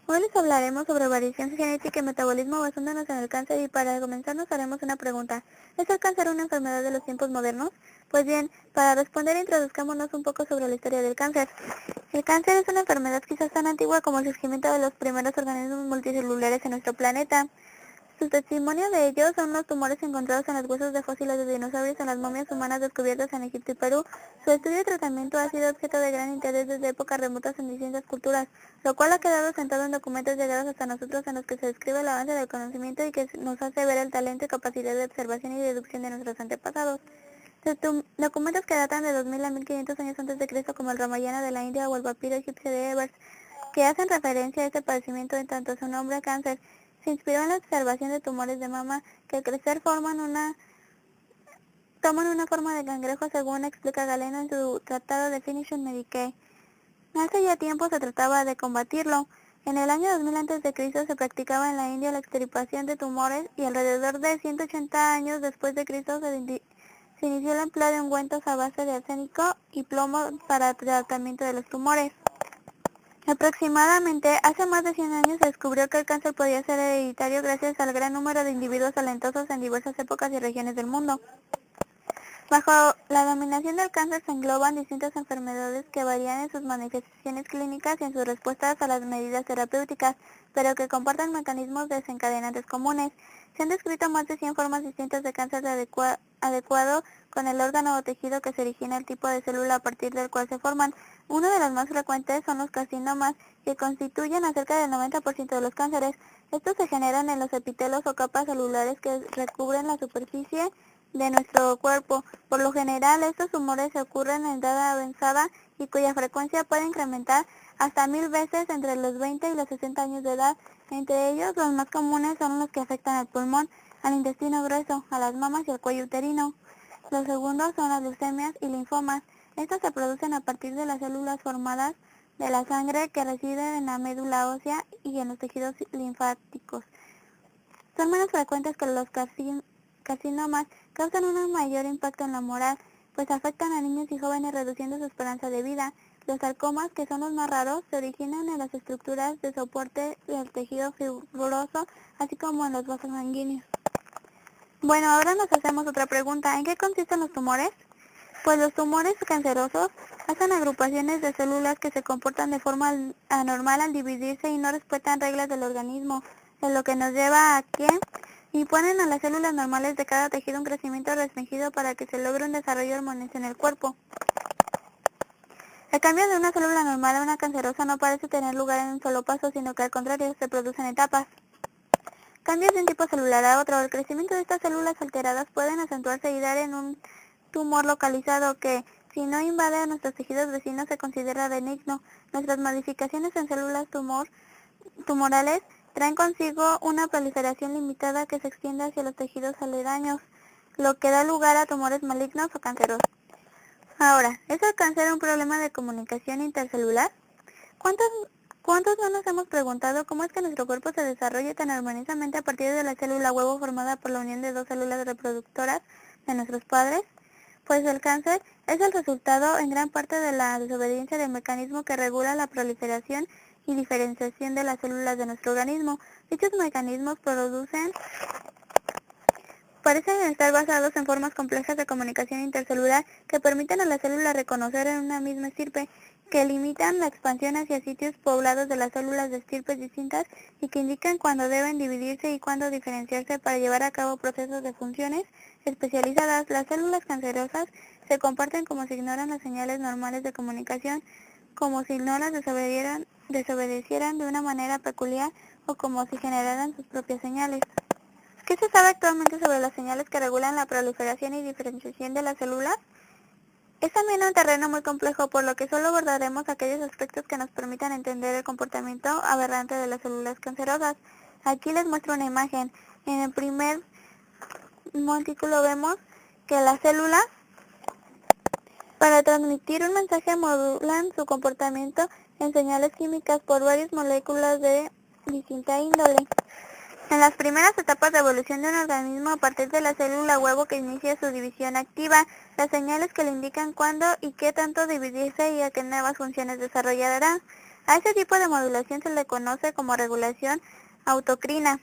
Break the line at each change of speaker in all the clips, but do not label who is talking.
Hoy les hablaremos sobre variación genética y metabolismo basándonos en el cáncer y para comenzar nos haremos una pregunta. ¿Es el cáncer una enfermedad de los tiempos modernos? Pues bien, para responder introduzcámonos un poco sobre la historia del cáncer. El cáncer es una enfermedad quizás tan antigua como el surgimiento de los primeros organismos multicelulares en nuestro planeta. Su testimonio de ello son los tumores encontrados en los huesos de fósiles de dinosaurios en las momias humanas descubiertas en Egipto y Perú. Su estudio y tratamiento ha sido objeto de gran interés desde épocas remotas en distintas culturas, lo cual ha quedado sentado en documentos llegados hasta nosotros en los que se describe el avance del conocimiento y que nos hace ver el talento y capacidad de observación y deducción de nuestros antepasados. Documentos que datan de 2000 a 1500 años antes de Cristo, como el Ramayana de la India o el papiro egipcio de Ebers, que hacen referencia a este padecimiento en tanto su nombre cáncer. Se inspiró en la observación de tumores de mama que al crecer toman una forma de cangrejo, según explica Galeno en su tratado Definition Medicae. Hace ya tiempo se trataba de combatirlo. En el año 2000 a.C. se practicaba en la India la extirpación de tumores y alrededor de 180 años después de Cristo se inició el empleo de ungüentos a base de arsénico y plomo para el tratamiento de los tumores. Aproximadamente hace más de 100 años se descubrió que el cáncer podía ser hereditario gracias al gran número de individuos talentosos en diversas épocas y regiones del mundo. Bajo la dominación del cáncer se engloban distintas enfermedades que varían en sus manifestaciones clínicas y en sus respuestas a las medidas terapéuticas, pero que comparten mecanismos desencadenantes comunes. Se han descrito más de 100 formas distintas de cáncer adecuado con el órgano o tejido que se origina el tipo de célula a partir del cual se forman. Uno de los más frecuentes son los carcinomas, que constituyen a cerca del 90% de los cánceres. Estos se generan en los epitelos o capas celulares que recubren la superficie de nuestro cuerpo. Por lo general, estos tumores se ocurren en edad avanzada y cuya frecuencia puede incrementar hasta 1000 veces entre los 20 y los 60 años de edad. Entre ellos, los más comunes son los que afectan al pulmón, al intestino grueso, a las mamas y al cuello uterino. Los segundos son las leucemias y linfomas. Estas se producen a partir de las células formadas de la sangre que residen en la médula ósea y en los tejidos linfáticos. Son menos frecuentes que los carcinomas, causan un mayor impacto en la moral, pues afectan a niños y jóvenes reduciendo su esperanza de vida. Los sarcomas, que son los más raros, se originan en las estructuras de soporte del tejido fibroso, así como en los vasos sanguíneos. Bueno, ahora nos hacemos otra pregunta. ¿En qué consisten los tumores? Pues los tumores cancerosos hacen agrupaciones de células que se comportan de forma anormal al dividirse y no respetan reglas del organismo, es lo que nos lleva a que imponen a las células normales de cada tejido un crecimiento restringido para que se logre un desarrollo armonioso en el cuerpo. El cambio de una célula normal a una cancerosa no parece tener lugar en un solo paso, sino que al contrario se producen etapas. Cambios de un tipo celular a otro. El crecimiento de estas células alteradas pueden acentuarse y dar en un tumor localizado que, si no invade a nuestros tejidos vecinos, se considera benigno. Nuestras modificaciones en células tumorales traen consigo una proliferación limitada que se extiende hacia los tejidos aledaños, lo que da lugar a tumores malignos o cancerosos. Ahora, ¿es el cáncer un problema de comunicación intercelular? ¿Cuántos no nos hemos preguntado cómo es que nuestro cuerpo se desarrolla tan armoniosamente a partir de la célula huevo formada por la unión de dos células reproductoras de nuestros padres? Pues el cáncer es el resultado en gran parte de la desobediencia del mecanismo que regula la proliferación y diferenciación de las células de nuestro organismo. Dichos mecanismos parecen estar basados en formas complejas de comunicación intercelular que permiten a la célula reconocer en una misma estirpe, que limitan la expansión hacia sitios poblados de las células de estirpes distintas y que indican cuándo deben dividirse y cuándo diferenciarse para llevar a cabo procesos de funciones especializadas. Las células cancerosas se comportan como si ignoran las señales normales de comunicación, como si no las desobedecieran de una manera peculiar o como si generaran sus propias señales. ¿Qué se sabe actualmente sobre las señales que regulan la proliferación y diferenciación de las células? Es también un terreno muy complejo, por lo que solo abordaremos aquellos aspectos que nos permitan entender el comportamiento aberrante de las células cancerosas. Aquí les muestro una imagen. En el primer montículo vemos que las células, para transmitir un mensaje, modulan su comportamiento en señales químicas por varias moléculas de distinta índole. En las primeras etapas de evolución de un organismo, a partir de la célula huevo que inicia su división activa, las señales que le indican cuándo y qué tanto dividirse y a qué nuevas funciones desarrollará. A ese tipo de modulación se le conoce como regulación autocrina.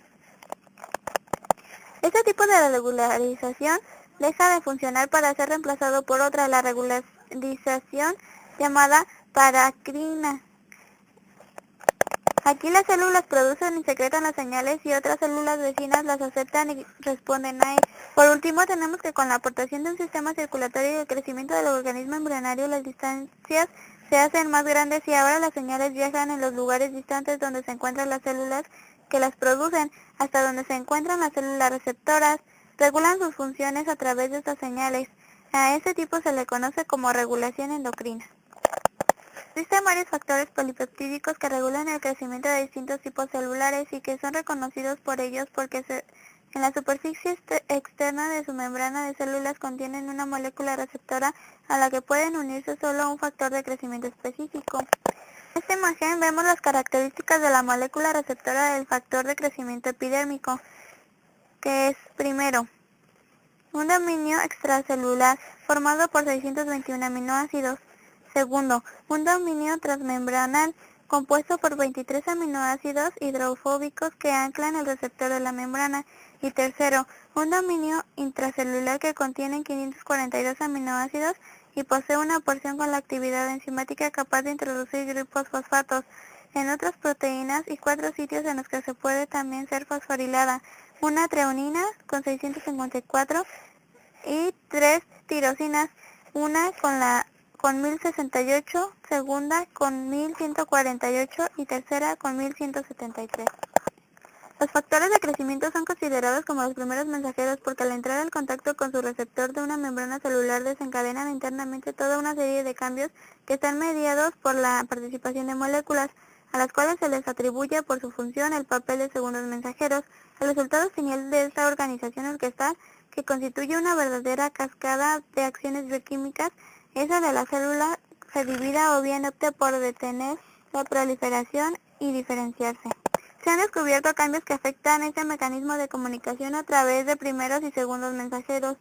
Este tipo de regularización deja de funcionar para ser reemplazado por otra, la regularización llamada paracrina. Aquí las células producen y secretan las señales y otras células vecinas las aceptan y responden a ellas. Por último, tenemos que con la aportación de un sistema circulatorio y el crecimiento del organismo embrionario, las distancias se hacen más grandes y ahora las señales viajan en los lugares distantes donde se encuentran las células que las producen, hasta donde se encuentran las células receptoras. Regulan sus funciones a través de estas señales. A este tipo se le conoce como regulación endocrina. Existen varios factores polipeptídicos que regulan el crecimiento de distintos tipos celulares y que son reconocidos por ellos porque en la superficie externa de su membrana de células contienen una molécula receptora a la que pueden unirse solo un factor de crecimiento específico. En esta imagen vemos las características de la molécula receptora del factor de crecimiento epidérmico, que es, primero, un dominio extracelular formado por 621 aminoácidos. Segundo, un dominio transmembranal compuesto por 23 aminoácidos hidrofóbicos que anclan el receptor de la membrana. Y tercero, un dominio intracelular que contiene 542 aminoácidos y posee una porción con la actividad enzimática capaz de introducir grupos fosfatos en otras proteínas y 4 sitios en los que se puede también ser fosforilada, una treonina con 654 y 3 tirosinas, una con 1068, segunda con 1148 y tercera con 1173. Los factores de crecimiento son considerados como los primeros mensajeros porque al entrar en contacto con su receptor de una membrana celular desencadenan internamente toda una serie de cambios que están mediados por la participación de moléculas, a las cuales se les atribuye por su función el papel de segundos mensajeros. El resultado final de esta organización orquestal, que constituye una verdadera cascada de acciones bioquímicas, es el de la célula se divida o bien opte por detener la proliferación y diferenciarse. Se han descubierto cambios que afectan este mecanismo de comunicación a través de primeros y segundos mensajeros,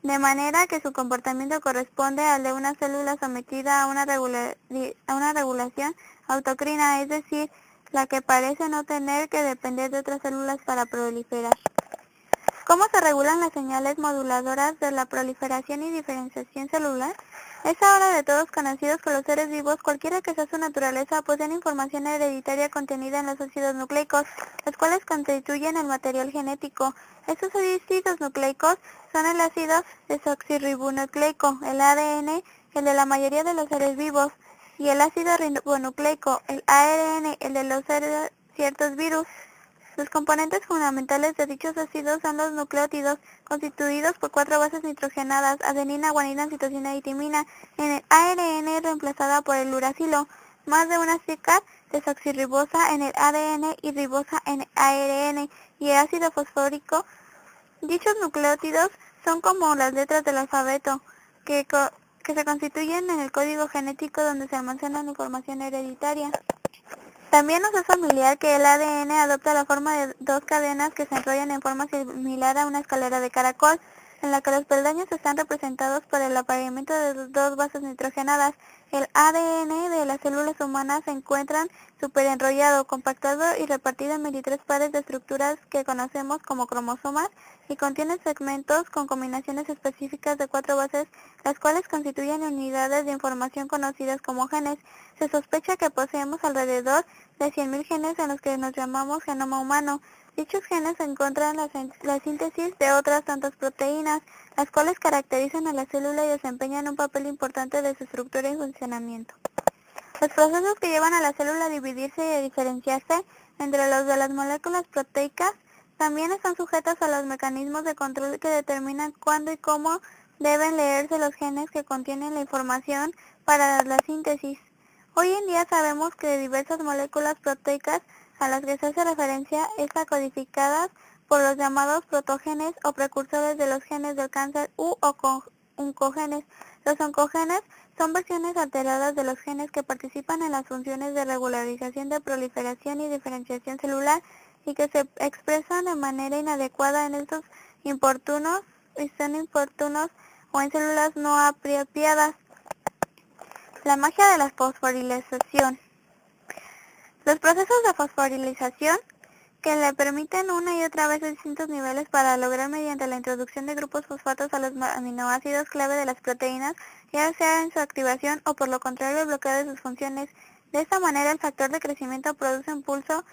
de manera que su comportamiento corresponde al de una célula sometida a una regulación autocrina, es decir, la que parece no tener que depender de otras células para proliferar. ¿Cómo se regulan las señales moduladoras de la proliferación y diferenciación celular? Es ahora de todos conocidos que los seres vivos, cualquiera que sea su naturaleza, poseen información hereditaria contenida en los ácidos nucleicos, los cuales constituyen el material genético. Estos ácidos nucleicos son el ácido desoxirribonucleico, el ADN, el de la mayoría de los seres vivos, y el ácido ribonucleico, el ARN, el de los ciertos virus. Los componentes fundamentales de dichos ácidos son los nucleótidos, constituidos por 4 bases nitrogenadas, adenina, guanina, citosina y timina. En el ARN es reemplazada por el uracilo, más de una azúcar desoxirribosa en el ADN y ribosa en el ARN, y el ácido fosfórico. Dichos nucleótidos son como las letras del alfabeto, que se constituyen en el código genético donde se almacena la información hereditaria. También nos es familiar que el ADN adopta la forma de dos cadenas que se enrollan en forma similar a una escalera de caracol, en la que los peldaños están representados por el apareamiento de dos bases nitrogenadas. El ADN de las células humanas se encuentra superenrollado, compactado y repartido en 23 pares de estructuras que conocemos como cromosomas y contiene segmentos con combinaciones específicas de 4 bases, las cuales constituyen unidades de información conocidas como genes. Se sospecha que poseemos alrededor de 100.000 genes en los que nos llamamos genoma humano. Dichos genes se encuentran en la síntesis de otras tantas proteínas, las cuales caracterizan a la célula y desempeñan un papel importante de su estructura y funcionamiento. Los procesos que llevan a la célula a dividirse y a diferenciarse entre los de las moléculas proteicas también están sujetos a los mecanismos de control que determinan cuándo y cómo deben leerse los genes que contienen la información para la síntesis. Hoy en día sabemos que diversas moléculas proteicas a las que se hace referencia están codificadas por los llamados protogenes o precursores de los genes del cáncer u oncogenes. Los oncogenes son versiones alteradas de los genes que participan en las funciones de regularización de proliferación y diferenciación celular y que se expresan de manera inadecuada en estos importunos o en células no apropiadas. La magia de la fosforilización. Los procesos de fosforilización que le permiten una y otra vez distintos niveles para lograr mediante la introducción de grupos fosfatos a los aminoácidos clave de las proteínas, ya sea en su activación o por lo contrario el bloqueo de sus funciones. De esta manera el factor de crecimiento produce un pulso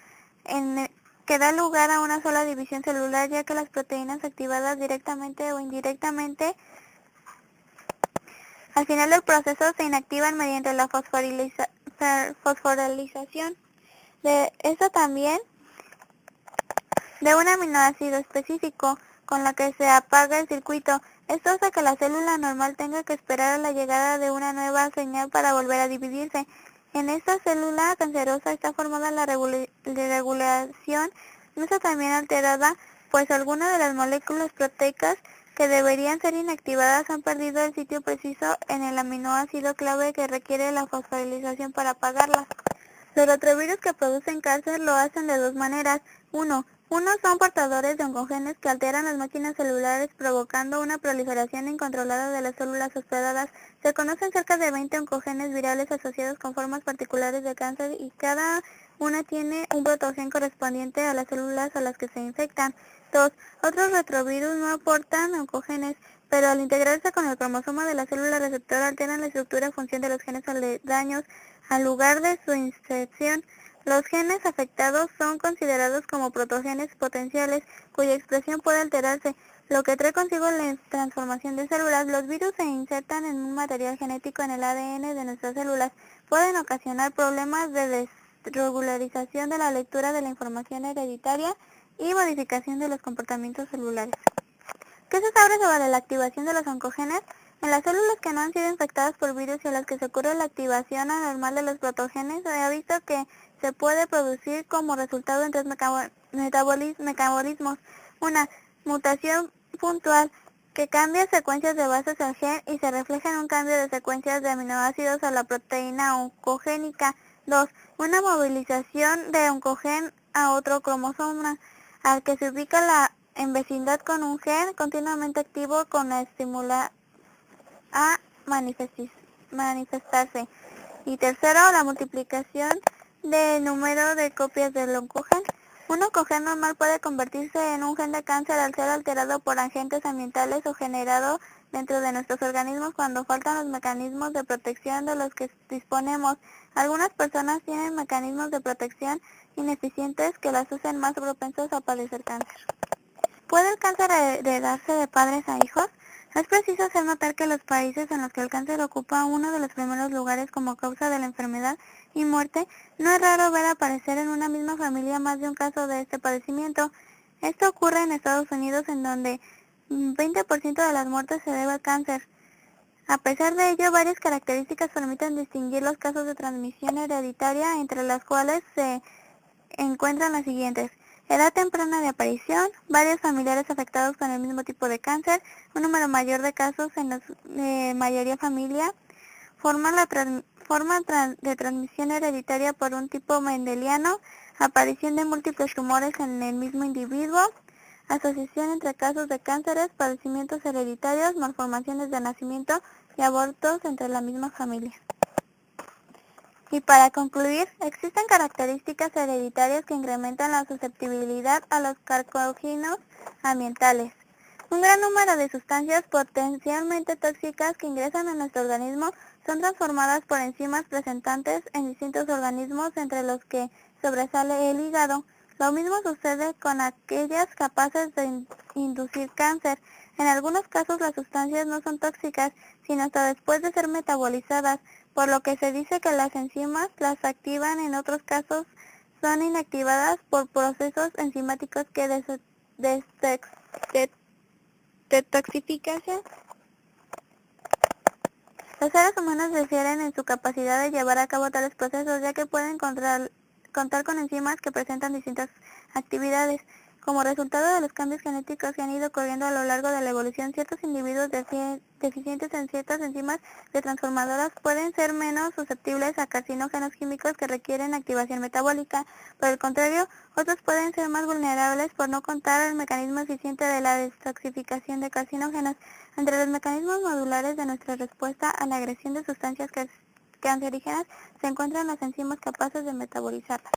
que da lugar a una sola división celular, ya que las proteínas activadas directamente o indirectamente al final del proceso se inactivan mediante la fosforilización. De eso también de un aminoácido específico, con la que se apaga el circuito. Esto hace que la célula normal tenga que esperar a la llegada de una nueva señal para volver a dividirse. En esta célula cancerosa está formada la regulación, no está también alterada, pues algunas de las moléculas proteicas que deberían ser inactivadas han perdido el sitio preciso en el aminoácido clave que requiere la fosforilización para apagarlas. Los retrovirus que producen cáncer lo hacen de dos maneras. Unos son portadores de oncogenes que alteran las máquinas celulares provocando una proliferación incontrolada de las células hospedadas. Se conocen cerca de 20 oncogenes virales asociados con formas particulares de cáncer y cada una tiene un protogen correspondiente a las células a las que se infectan. 2. Otros retrovirus no aportan oncogenes, pero al integrarse con el cromosoma de la célula receptora alteran la estructura y función de los genes aledaños al lugar de su inserción. Los genes afectados son considerados como protogenes potenciales, cuya expresión puede alterarse, lo que trae consigo la transformación de células. Los virus se insertan en un material genético en el ADN de nuestras células. Pueden ocasionar problemas de desregularización de la lectura de la información hereditaria y modificación de los comportamientos celulares. ¿Qué se sabe sobre la activación de los oncogenes? En las células que no han sido infectadas por virus y a las que se ocurre la activación anormal de los protogenes, se ha visto que se puede producir como resultado en tres metabolismos. Una mutación puntual que cambia secuencias de bases al gen y se refleja en un cambio de secuencias de aminoácidos a la proteína oncogénica. 2. Una movilización de oncogen a otro cromosoma, al que se ubica en vecindad con un gen continuamente activo con la estimula a manifestarse. Y tercero, la multiplicación del número de copias del oncogen. Un oncogen normal puede convertirse en un gen de cáncer al ser alterado por agentes ambientales o generado dentro de nuestros organismos cuando faltan los mecanismos de protección de los que disponemos. Algunas personas tienen mecanismos de protección ineficientes que las hacen más propensas a padecer cáncer. ¿Puede el cáncer heredarse de padres a hijos? Es preciso hacer notar que los países en los que el cáncer ocupa uno de los primeros lugares como causa de la enfermedad y muerte, no es raro ver aparecer en una misma familia más de un caso de este padecimiento. Esto ocurre en Estados Unidos, en donde 20% de las muertes se debe al cáncer. A pesar de ello, varias características permiten distinguir los casos de transmisión hereditaria, entre las cuales se encuentran las siguientes: edad temprana de aparición, varios familiares afectados con el mismo tipo de cáncer, un número mayor de casos en la mayoría familia, forma de transmisión hereditaria por un tipo mendeliano, aparición de múltiples tumores en el mismo individuo, asociación entre casos de cánceres, padecimientos hereditarios, malformaciones de nacimiento y abortos entre la misma familia. Y para concluir, existen características hereditarias que incrementan la susceptibilidad a los carcógenos ambientales. Un gran número de sustancias potencialmente tóxicas que ingresan a nuestro organismo son transformadas por enzimas presentes en distintos organismos, entre los que sobresale el hígado. Lo mismo sucede con aquellas capaces de inducir cáncer. En algunos casos las sustancias no son tóxicas, sino hasta después de ser metabolizadas, por lo que se dice que las enzimas las activan. En otros casos son inactivadas por procesos enzimáticos que detoxificación. Los seres humanos difieren en su capacidad de llevar a cabo tales procesos, ya que pueden contar con enzimas que presentan distintas actividades. Como resultado de los cambios genéticos que han ido ocurriendo a lo largo de la evolución, ciertos individuos deficientes en ciertas enzimas transformadoras pueden ser menos susceptibles a carcinógenos químicos que requieren activación metabólica. Por el contrario, otros pueden ser más vulnerables por no contar el mecanismo eficiente de la detoxificación de carcinógenos. Entre los mecanismos modulares de nuestra respuesta a la agresión de sustancias cancerígenas se encuentran las enzimas capaces de metabolizarlas.